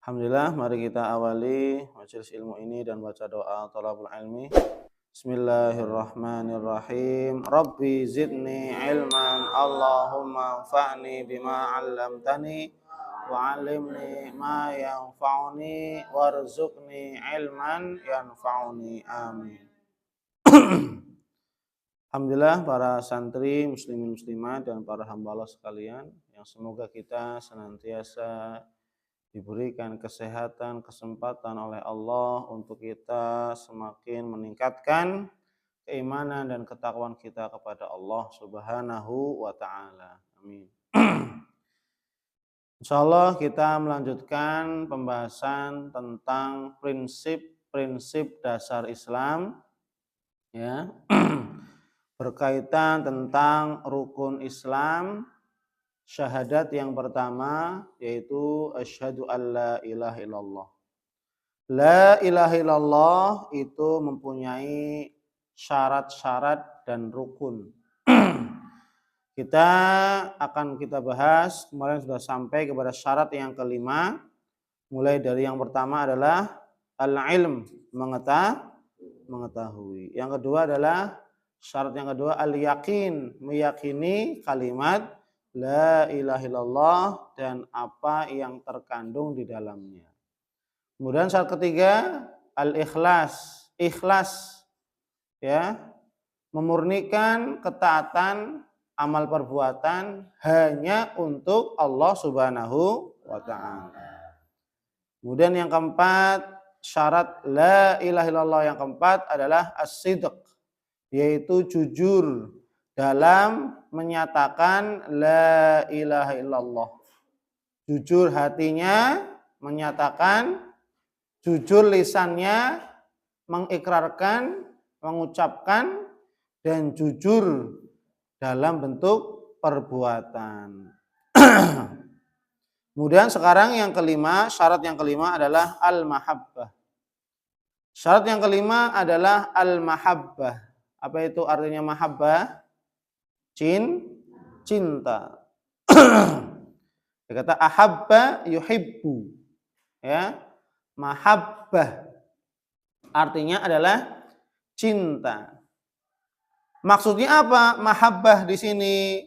Alhamdulillah, mari kita awali majelis ilmu ini dan baca doa thalabul ilmi. Bismillahirrahmanirrahim. Rabbi zidni ilman, Allahumma anfa'ni bima 'allamtani wa 'allimni ma yanfa'uni warzuqni ilman yanfa'uni. Amin. Alhamdulillah, para santri muslimin muslimat dan para hamba Allah sekalian, yang semoga kita senantiasa diberikan kesehatan, kesempatan oleh Allah untuk kita semakin meningkatkan keimanan dan ketakwaan kita kepada Allah Subhanahu wa taala. Amin. Insyaallah kita melanjutkan pembahasan tentang prinsip-prinsip dasar Islam, ya. Berkaitan tentang rukun Islam. Syahadat yang pertama yaitu asyhadu alla ilaha illallah. La ilaha illallah itu mempunyai syarat-syarat dan rukun. Kita bahas, kemarin sudah sampai kepada syarat yang kelima. Mulai dari yang pertama adalah al-ilm, mengetahui. Yang kedua adalah syarat yang kedua al-yakin, meyakini kalimat la ilaha illallah dan apa yang terkandung di dalamnya. Kemudian syarat ketiga al-ikhlas, ikhlas, ya, memurnikan ketaatan amal perbuatan hanya untuk Allah Subhanahu wa taala. Kemudian yang keempat, syarat la ilaha illallah yang keempat adalah as-sidq, yaitu jujur dalam menyatakan la ilaha illallah. Jujur hatinya menyatakan, jujur lisannya mengikrarkan, mengucapkan, dan jujur dalam bentuk perbuatan. Kemudian sekarang yang kelima, syarat yang kelima adalah al-mahabbah. Syarat yang kelima adalah al-mahabbah. Apa itu artinya mahabbah? Cinta. Dia kata ahabba yuhibbu, ya. Mahabbah artinya adalah cinta. Maksudnya apa mahabbah di sini?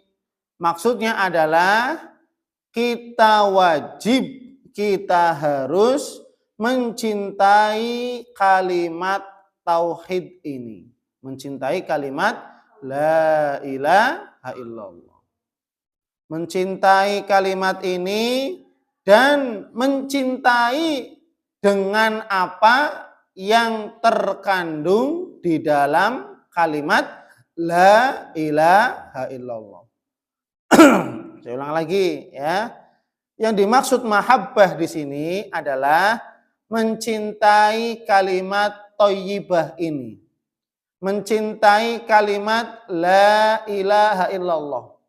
Maksudnya adalah kita wajib, kita harus mencintai kalimat tauhid ini. Mencintai kalimat la ilaha illallah. Mencintai kalimat ini dan mencintai dengan apa yang terkandung di dalam kalimat la ilaha illallah. Saya ulang lagi, ya. Yang dimaksud mahabbah di sini adalah mencintai kalimat thayyibah ini. Mencintai kalimat la ilaha illallah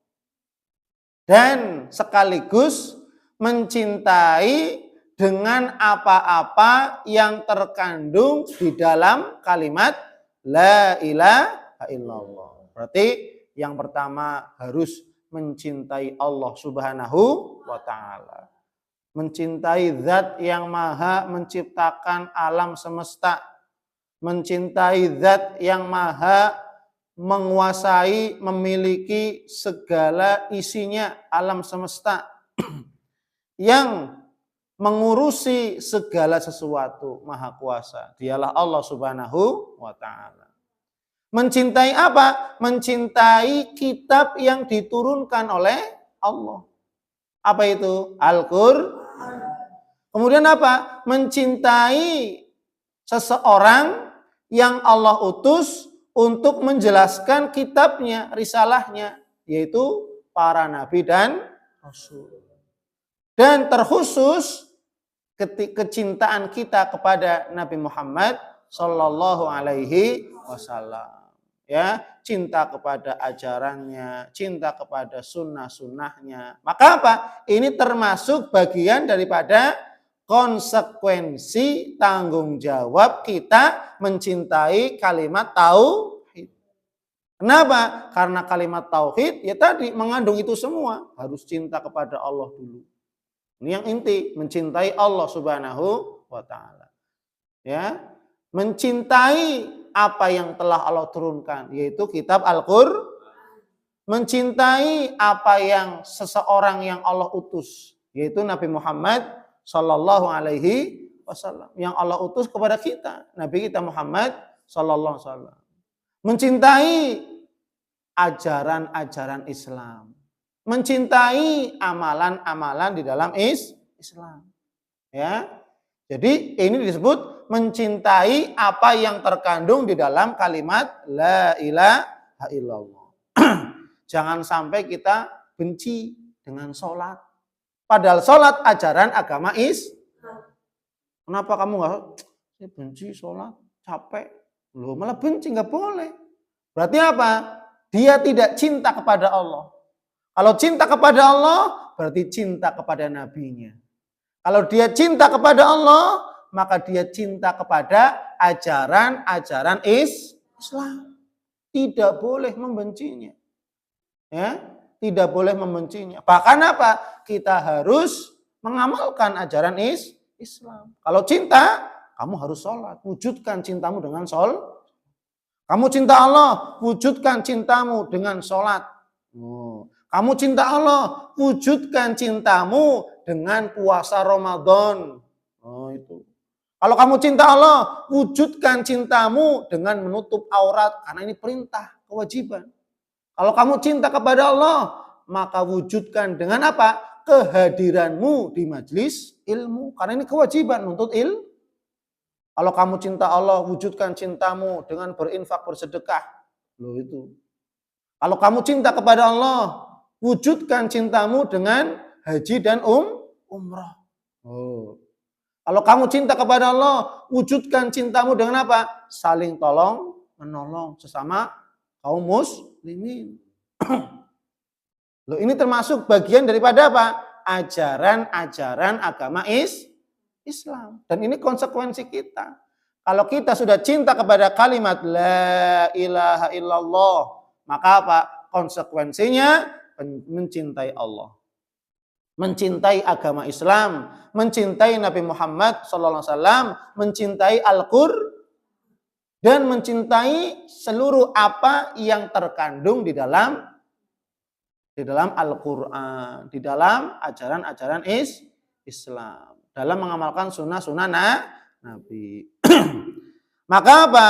dan sekaligus mencintai dengan apa-apa yang terkandung di dalam kalimat la ilaha illallah. Berarti yang pertama harus mencintai Allah Subhanahu wa taala. Mencintai zat yang maha menciptakan alam semesta. Mencintai zat yang maha menguasai, memiliki segala isinya alam semesta. Yang mengurusi segala sesuatu, maha kuasa. Dialah Allah Subhanahu wa ta'ala. Mencintai apa? Mencintai kitab yang diturunkan oleh Allah. Apa itu? Al-Qur'an. Kemudian apa? Mencintai seseorang yang Allah utus untuk menjelaskan kitabnya, risalahnya, yaitu para nabi dan rasul. Dan terkhusus kecintaan kita kepada Nabi Muhammad sallallahu alaihi wasallam. Ya, cinta kepada ajarannya, cinta kepada sunnah-sunnahnya. Maka apa? Ini termasuk bagian daripada konsekuensi tanggung jawab kita mencintai kalimat tauhid. Kenapa? Karena kalimat tauhid ya tadi mengandung itu semua. Harus cinta kepada Allah dulu. Ini yang inti, mencintai Allah Subhanahu wa taala. Ya. Mencintai apa yang telah Allah turunkan, yaitu kitab Al-Qur'an. Mencintai apa yang seseorang yang Allah utus, yaitu Nabi Muhammad sallallahu alaihi wasallam, yang Allah utus kepada kita, Nabi kita Muhammad sallallahu alaihi wasallam. Mencintai ajaran-ajaran Islam. Mencintai amalan-amalan di dalam Islam. Ya. Jadi ini disebut mencintai apa yang terkandung di dalam kalimat la ilaha illallah. Jangan sampai kita benci dengan sholat. Padahal sholat ajaran agama Islam. Kenapa kamu nggak? Saya benci sholat, capek. Loh, malah benci, nggak boleh. Berarti apa? Dia tidak cinta kepada Allah. Kalau cinta kepada Allah, berarti cinta kepada nabinya. Kalau dia cinta kepada Allah, maka dia cinta kepada ajaran-ajaran Islam. Tidak boleh membencinya. Ya, tidak boleh membencinya. Bahkan apa? Kita harus mengamalkan ajaran Islam. Kalau cinta, kamu harus sholat. Wujudkan cintamu dengan sholat. Kamu cinta Allah, wujudkan cintamu dengan sholat. Kamu cinta Allah, wujudkan cintamu dengan puasa Ramadan. Itu. Kalau kamu cinta Allah, wujudkan cintamu dengan menutup aurat. Karena ini perintah, kewajiban. Kalau kamu cinta kepada Allah, maka wujudkan dengan apa? Kehadiranmu di majelis ilmu. Karena ini kewajiban untuk ilmu. Kalau kamu cinta Allah, wujudkan cintamu dengan berinfak, bersedekah. Loh itu. Kalau kamu cinta kepada Allah, wujudkan cintamu dengan haji dan umrah. Kalau kamu cinta kepada Allah, wujudkan cintamu dengan apa? Saling tolong, menolong sesama kaum muslimin. Loh, ini termasuk bagian daripada apa? Ajaran-ajaran agama Islam. Dan ini konsekuensi kita. Kalau kita sudah cinta kepada kalimat la ilaha illallah, maka apa? Konsekuensinya mencintai Allah. Mencintai agama Islam, mencintai Nabi Muhammad SAW, mencintai Al-Qur'an, dan mencintai seluruh apa yang terkandung di dalam Al-Qur'an, di dalam ajaran-ajaran Islam, dalam mengamalkan sunnah-sunnah Nabi. Maka apa?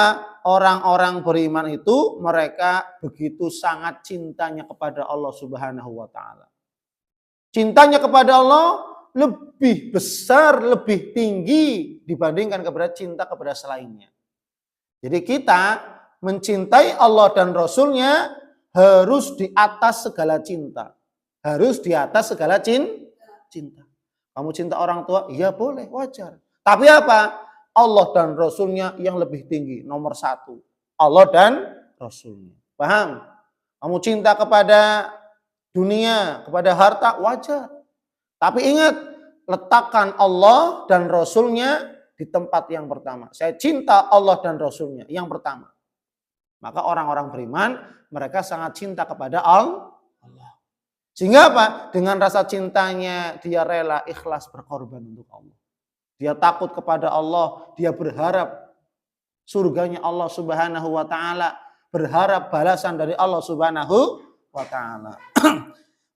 Orang-orang beriman itu mereka begitu sangat cintanya kepada Allah Subhanahu wa taala. Cintanya kepada Allah lebih besar, lebih tinggi dibandingkan kepada cinta kepada selainnya. Jadi kita mencintai Allah dan Rasulnya harus di atas segala cinta. Harus di atas segala cinta. Kamu cinta orang tua? Iya boleh, wajar. Tapi apa? Allah dan Rasulnya yang lebih tinggi, nomor satu. Allah dan Rasulnya. Paham? Kamu cinta kepada dunia, kepada harta, wajar. Tapi ingat, letakkan Allah dan Rasulnya di tempat yang pertama. Saya cinta Allah dan Rasulnya yang pertama. Maka orang-orang beriman, mereka sangat cinta kepada Allah. Sehingga apa? Dengan rasa cintanya, dia rela ikhlas berkorban untuk Allah. Dia takut kepada Allah, dia berharap surganya Allah Subhanahu wa taala, berharap balasan dari Allah Subhanahu wa taala.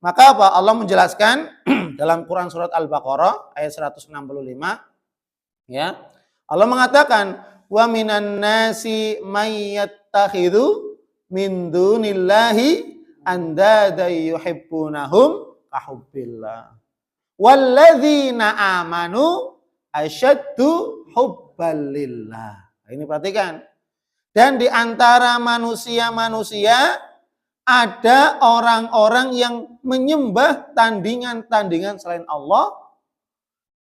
Maka apa? Allah menjelaskan dalam Quran surat Al-Baqarah ayat 165, ya. Allah mengatakan, "Wa minan nasi may yattakhidhu min dunillahi andada yuhibbunahum kahubbillah. Walladzina amanu asyaddu hubbalillah." Ini perhatikan. Dan di antara manusia-manusia ada orang-orang yang menyembah tandingan-tandingan selain Allah.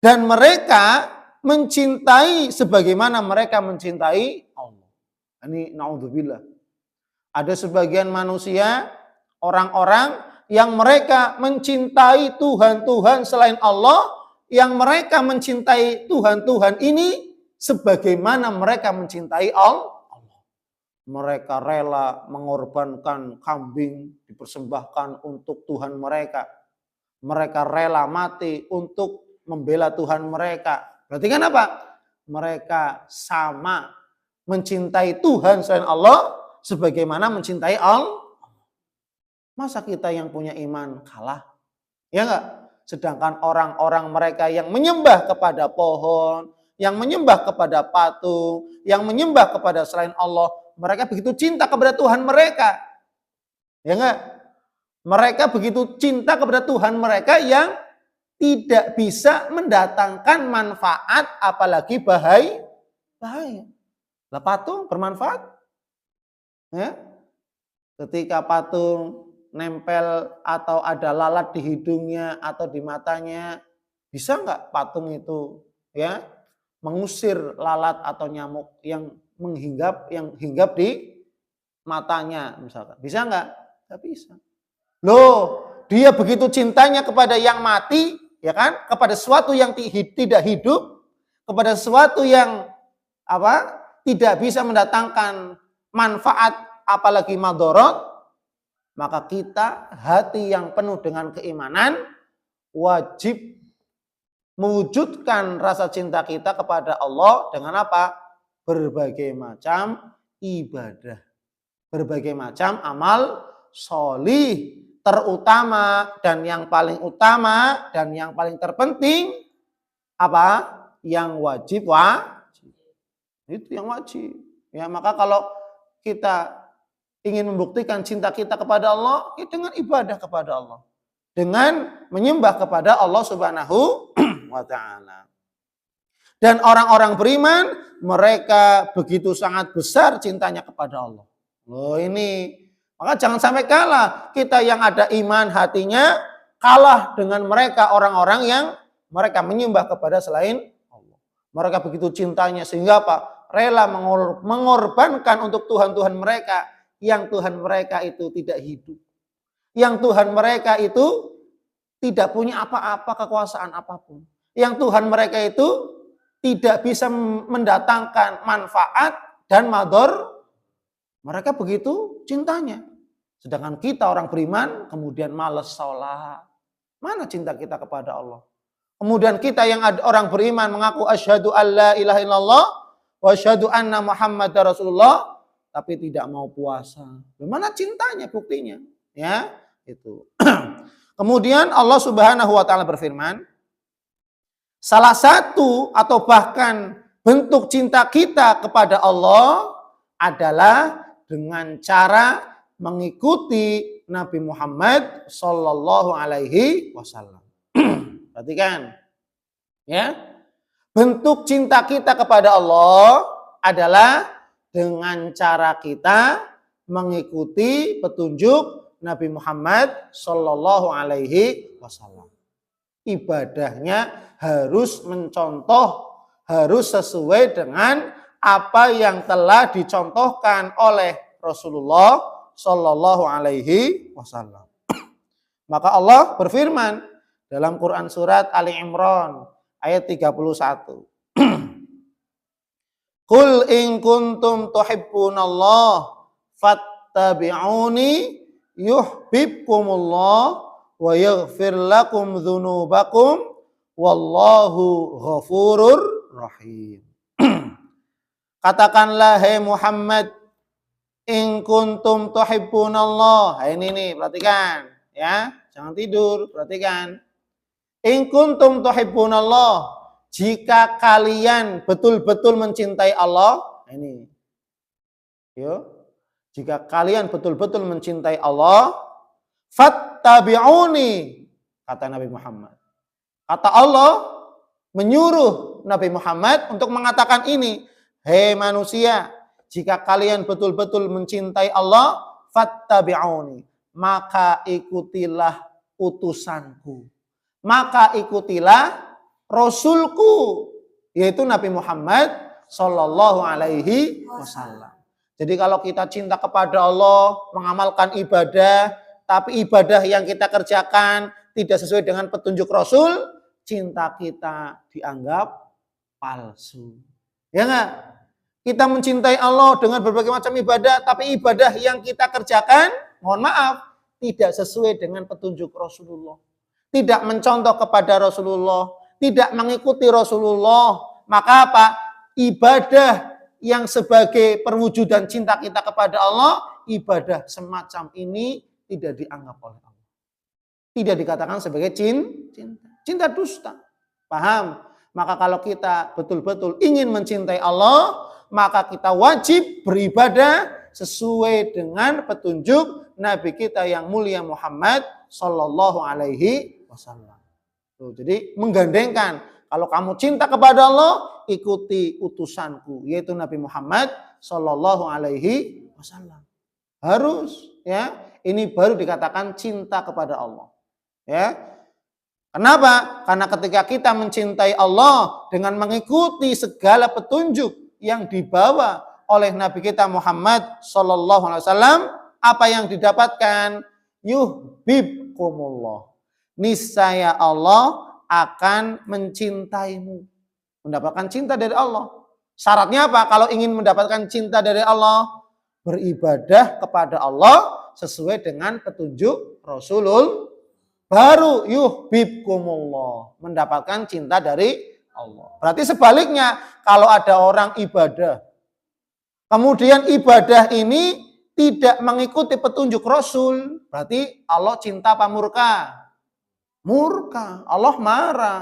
Dan mereka mencintai sebagaimana mereka mencintai Allah. Ini naudzubillah. Ada sebagian manusia, orang-orang yang mereka mencintai Tuhan-Tuhan selain Allah, yang mereka mencintai Tuhan-Tuhan ini sebagaimana mereka mencintai Allah. Mereka rela mengorbankan kambing, dipersembahkan untuk Tuhan mereka. mereka rela mati untuk membela Tuhan mereka. Berarti kan apa? Mereka sama mencintai Tuhan selain Allah sebagaimana mencintai Allah. Masa kita yang punya iman kalah? Ya enggak? Sedangkan orang-orang mereka yang menyembah kepada pohon, yang menyembah kepada patung, yang menyembah kepada selain Allah, mereka begitu cinta kepada Tuhan mereka. Ya enggak? Mereka begitu cinta kepada Tuhan mereka yang tidak bisa mendatangkan manfaat apalagi bahaya. Lah patung bermanfaat? Ya? Ketika patung nempel atau ada lalat di hidungnya atau di matanya, bisa nggak patung itu ya mengusir lalat atau nyamuk yang hinggap di matanya misalkan? Bisa nggak? Nggak bisa. Loh, dia begitu cintanya kepada yang mati, ya kan? Kepada sesuatu yang tidak hidup, kepada sesuatu yang tidak bisa mendatangkan manfaat apalagi madorot, maka kita hati yang penuh dengan keimanan wajib mewujudkan rasa cinta kita kepada Allah dengan apa? Berbagai macam ibadah, berbagai macam amal sholih, terutama dan yang paling utama dan yang paling terpenting apa? Yang wajib itu yang wajib. Ya, maka kalau kita ingin membuktikan cinta kita kepada Allah, ya dengan ibadah kepada Allah. Dengan menyembah kepada Allah Subhanahu wa ta'ala. Dan orang-orang beriman, mereka begitu sangat besar cintanya kepada Allah. Loh ini, maka jangan sampai kalah. Kita yang ada iman hatinya, kalah dengan mereka orang-orang yang mereka menyembah kepada selain Allah. Mereka begitu cintanya sehingga apa? Rela mengorbankan untuk Tuhan-Tuhan mereka. Yang Tuhan mereka itu tidak hidup. Yang Tuhan mereka itu tidak punya apa-apa kekuasaan apapun. Yang Tuhan mereka itu tidak bisa mendatangkan manfaat dan mador. Mereka begitu cintanya. Sedangkan kita orang beriman kemudian malas sholat. Mana cinta kita kepada Allah? Kemudian kita yang orang beriman mengaku asyhadu alla ilaha illallah wa asyhadu anna muhammadar rasulullah, tapi tidak mau puasa. Bagaimana cintanya buktinya? Ya, itu. Kemudian Allah Subhanahu wa taala berfirman, salah satu atau bahkan bentuk cinta kita kepada Allah adalah dengan cara mengikuti Nabi Muhammad sallallahu alaihi wasallam. Perhatikan. Ya. Bentuk cinta kita kepada Allah adalah dengan cara kita mengikuti petunjuk Nabi Muhammad sallallahu alaihi wasallam. Ibadahnya harus mencontoh, harus sesuai dengan apa yang telah dicontohkan oleh Rasulullah sallallahu alaihi wasallam. Maka Allah berfirman dalam Quran surat Ali Imran ayat 31. Qul in kuntum tuhibbunallah fattabi'uni yuhibbukumullah wa yaghfir lakum dzunubakum wallahu ghafurur rahim. Katakanlah hai Muhammad, in kuntum tuhibbunallah. Ini nih, perhatikan ya, jangan tidur, perhatikan. In kuntum tuhibbunallah, jika kalian betul-betul mencintai Allah, ini. Yo. Jika kalian betul-betul mencintai Allah, fattabi'uni, kata Nabi Muhammad. Kata Allah menyuruh Nabi Muhammad untuk mengatakan ini, hei manusia, jika kalian betul-betul mencintai Allah, fattabi'uni, maka ikutilah utusanku. Maka ikutilah Rasulku, yaitu Nabi Muhammad sallallahu alaihi wasallam. Jadi kalau kita cinta kepada Allah, mengamalkan ibadah, tapi ibadah yang kita kerjakan tidak sesuai dengan petunjuk Rasul, cinta kita dianggap palsu. Ya enggak? Kita mencintai Allah dengan berbagai macam ibadah, tapi ibadah yang kita kerjakan, mohon maaf, tidak sesuai dengan petunjuk Rasulullah. tidak mencontoh kepada Rasulullah, tidak mengikuti Rasulullah, maka apa? Ibadah yang sebagai perwujudan cinta kita kepada Allah, ibadah semacam ini tidak dianggap oleh Allah. Tidak dikatakan sebagai cinta. Cinta dusta. Paham? Maka kalau kita betul-betul ingin mencintai Allah, maka kita wajib beribadah sesuai dengan petunjuk Nabi kita yang mulia Muhammad Sallallahu Alaihi Wasallam. Jadi menggandengkan, kalau kamu cinta kepada Allah, ikuti utusanku, yaitu Nabi Muhammad Sallallahu Alaihi Wasallam. Harus, ya. Ini baru dikatakan cinta kepada Allah. Ya. Kenapa? Karena ketika kita mencintai Allah dengan mengikuti segala petunjuk yang dibawa oleh Nabi kita Muhammad Sallallahu Alaihi Wasallam, apa yang didapatkan? Yuhibbukumullah. Niscaya Allah akan mencintaimu. Mendapatkan cinta dari Allah. Syaratnya apa? Kalau ingin mendapatkan cinta dari Allah, beribadah kepada Allah sesuai dengan petunjuk Rasulullah. Baru yuhibbukumullah, mendapatkan cinta dari Allah. Berarti sebaliknya, kalau ada orang ibadah, kemudian ibadah ini tidak mengikuti petunjuk Rasul, berarti Allah cinta apa murka? Murka, Allah marah.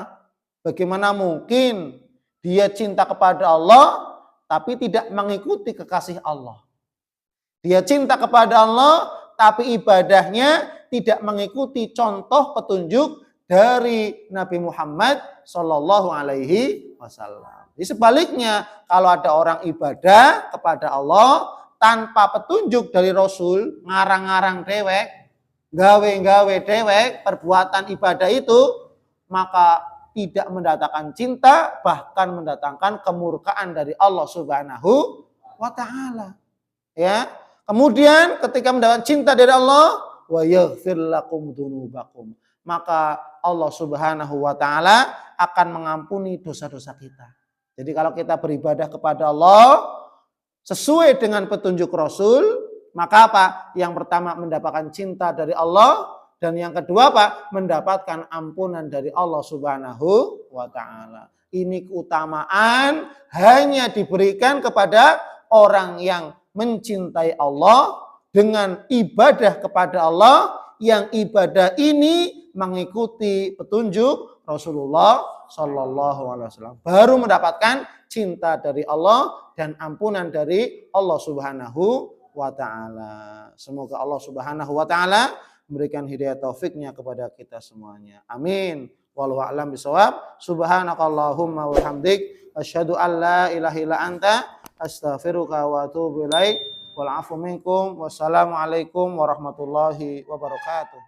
Bagaimana mungkin dia cinta kepada Allah tapi tidak mengikuti kekasih Allah? Dia cinta kepada Allah tapi ibadahnya tidak mengikuti contoh petunjuk dari Nabi Muhammad Sallallahu Alaihi Wasallam. Di sebaliknya, kalau ada orang ibadah kepada Allah tanpa petunjuk dari Rasul, ngarang-ngarang dewek, gawe-gawe dewek, perbuatan ibadah itu, maka tidak mendatangkan cinta, bahkan mendatangkan kemurkaan dari Allah Subhanahu wa Ta'ala. Ya. Kemudian ketika mendapatkan cinta dari Allah, wa yaghfir lakum dzunubakum, maka Allah Subhanahu wa Ta'ala akan mengampuni dosa-dosa kita. Jadi kalau kita beribadah kepada Allah sesuai dengan petunjuk Rasul, maka apa? Yang pertama mendapatkan cinta dari Allah, dan yang kedua apa? Mendapatkan ampunan dari Allah Subhanahu wa Ta'ala. Ini keutamaan hanya diberikan kepada orang yang mencintai Allah dengan ibadah kepada Allah, yang ibadah ini mengikuti petunjuk Rasulullah Sallallahu Alaihi Wasallam. Baru mendapatkan cinta dari Allah dan ampunan dari Allah Subhanahu wa Ta'ala. Semoga Allah Subhanahu wa Ta'ala memberikan hidayah taufiknya kepada kita semuanya. Amin. Wallahu a'lam bishawab. Subhanakallahumma wa bihamdik asyhadu an la ilaha illa anta astaghfiruka wa atubu ilaik. Wal afu minkum. Wassalamualaikum warahmatullahi wabarakatuh.